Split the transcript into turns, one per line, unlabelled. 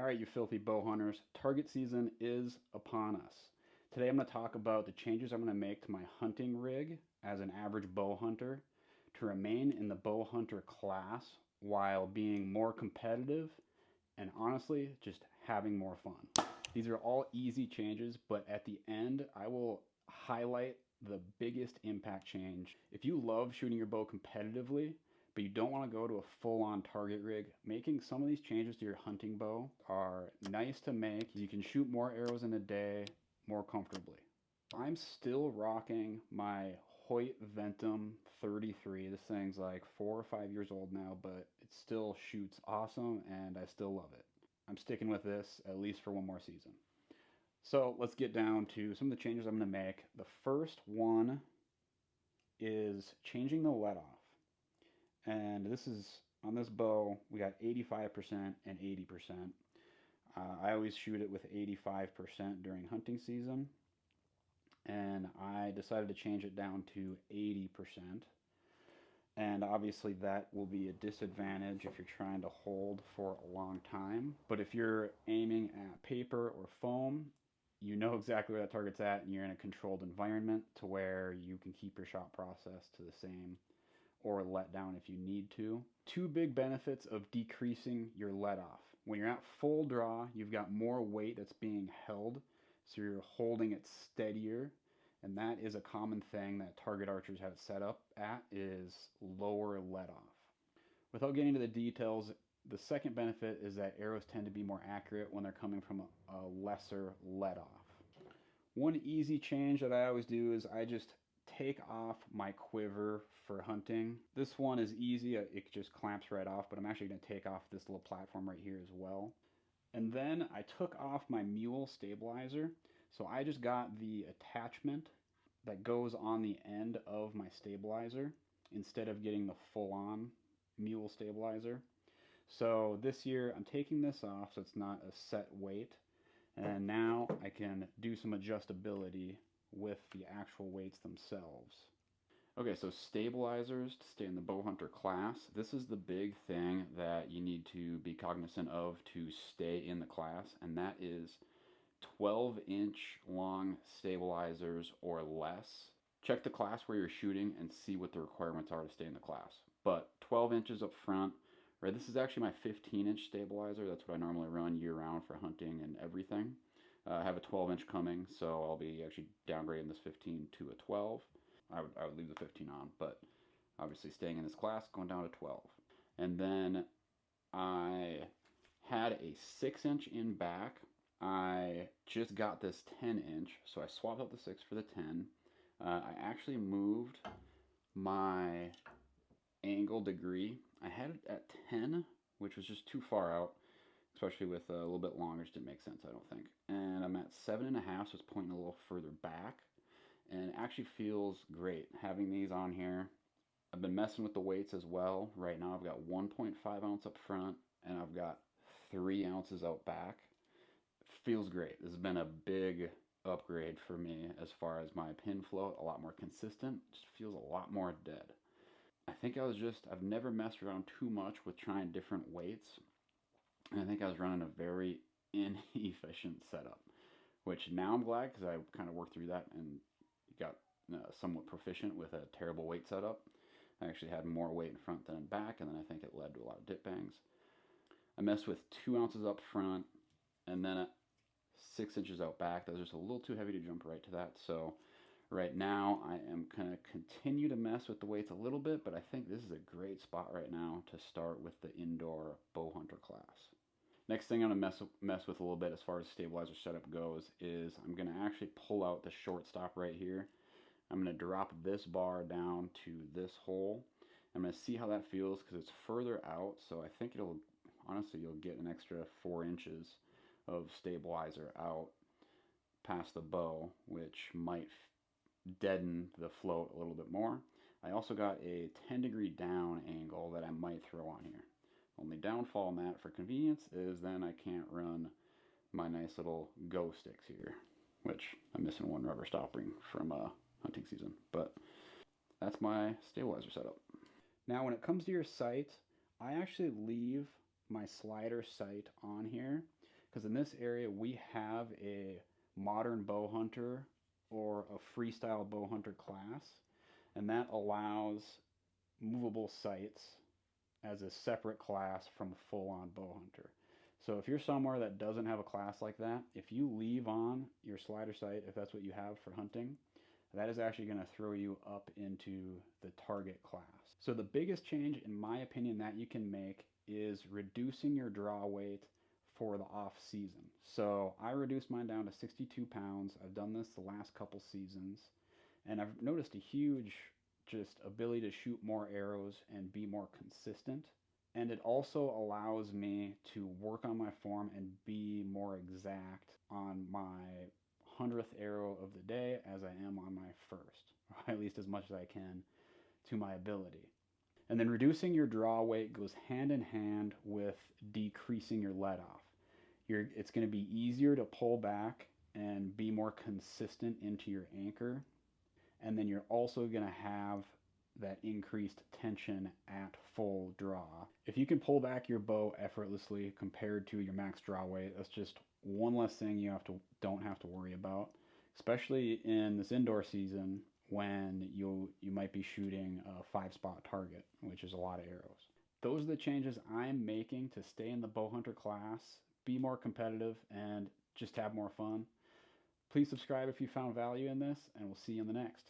All right, you filthy bow hunters, target season is upon us. Today I'm going to talk about the changes I'm going to make to my hunting rig as an average bow hunter to remain in the bow hunter class while being more competitive and honestly just having more fun. These are all easy changes, but at the end I will highlight the biggest impact change. If you love shooting your bow competitively, but you don't want to go to a full-on target rig, making some of these changes to your hunting bow are nice to make. You can shoot more arrows in a day more comfortably. I'm still rocking my Hoyt Ventum 33. This thing's like 4 or 5 years old now, but it still shoots awesome and I still love it. I'm sticking with this at least for one more season. So let's get down to some of the changes I'm going to make. The first one is changing the let off. And this is, on this bow, we got 85% and 80%. I always shoot it with 85% during hunting season. And I decided to change it down to 80%. And obviously that will be a disadvantage if you're trying to hold for a long time. But if you're aiming at paper or foam, you know exactly where that target's at and you're in a controlled environment to where you can keep your shot process to the same or let down if you need to. Two big benefits of decreasing your let off. When you're at full draw, you've got more weight that's being held, so you're holding it steadier, and that is a common thing that target archers have it set up at, is lower let off. Without getting into the details, the second benefit is that arrows tend to be more accurate when they're coming from a lesser let off. One easy change that I always do is I just take off my quiver for hunting. This one is easy, it just clamps right off, but I'm actually going to take off this little platform right here as well. And then I took off my mule stabilizer, so I just got the attachment that goes on the end of my stabilizer instead of getting the full-on mule stabilizer. So this year I'm taking this off so it's not a set weight, and now I can do some adjustability with the actual weights themselves. Okay, so stabilizers to stay in the Bowhunter class. This is the big thing that you need to be cognizant of to stay in the class, and that is 12-inch long stabilizers or less. Check the class where you're shooting and see what the requirements are to stay in the class. But 12 inches up front, right? This is actually my 15-inch stabilizer. That's what I normally run year-round for hunting and everything. I have a 12-inch coming, so I'll be actually downgrading this 15 to a 12. I would leave the 15 on, but obviously staying in this class, going down to 12. And then I had a 6-inch in back. I just got this 10-inch, so I swapped out the 6 for the 10. I actually moved my angle degree. I had it at 10, which was just too far out, especially with a little bit longer. Just didn't make sense, I don't think. And I'm at 7.5, so it's pointing a little further back, and it actually feels great having these on here. I've been messing with the weights as well. Right now I've got 1.5 ounce up front and I've got 3 ounces out back. It feels great. This has been a big upgrade for me as far as my pin float, a lot more consistent, just feels a lot more dead. I think I've never messed around too much with trying different weights, and I think I was running a very inefficient setup, which now I'm glad because I kind of worked through that and got somewhat proficient with a terrible weight setup. I actually had more weight in front than in back, and then I think it led to a lot of dip bangs. I messed with 2 ounces up front and then 6 inches out back. That was just a little too heavy to jump right to that. So right now I am going to continue to mess with the weights a little bit, but I think this is a great spot right now to start with the indoor Bowhunter class. Next thing I'm going to mess with a little bit as far as stabilizer setup goes is I'm going to actually pull out the shortstop right here. I'm going to drop this bar down to this hole. I'm going to see how that feels because it's further out, so I think honestly, you'll get an extra 4 inches of stabilizer out past the bow, which might deaden the float a little bit more. I also got a 10-degree down angle that I might throw on here. Only downfall in that for convenience is then I can't run my nice little go sticks here, which I'm missing one rubber stop ring from hunting season, but that's my stabilizer setup. Now when it comes to your sight, I actually leave my slider sight on here because in this area we have a modern bow hunter or a freestyle bow hunter class, and that allows movable sights as a separate class from full-on bow hunter. So if you're somewhere that doesn't have a class like that, if you leave on your slider sight, if that's what you have for hunting, that is actually going to throw you up into the target class. So the biggest change, in my opinion, that you can make is reducing your draw weight for the off season. So I reduced mine down to 62 pounds. I've done this the last couple seasons, and I've noticed a huge just ability to shoot more arrows and be more consistent. And it also allows me to work on my form and be more exact on my 100th arrow of the day as I am on my first, or at least as much as I can to my ability. And then reducing your draw weight goes hand in hand with decreasing your let off. It's going to be easier to pull back and be more consistent into your anchor. And then you're also going to have that increased tension at full draw. If you can pull back your bow effortlessly compared to your max draw weight, that's just one less thing you don't have to worry about, especially in this indoor season when you might be shooting a 5-spot target, which is a lot of arrows. Those are the changes I'm making to stay in the Bowhunter class, be more competitive, and just have more fun. Please subscribe if you found value in this, and we'll see you in the next.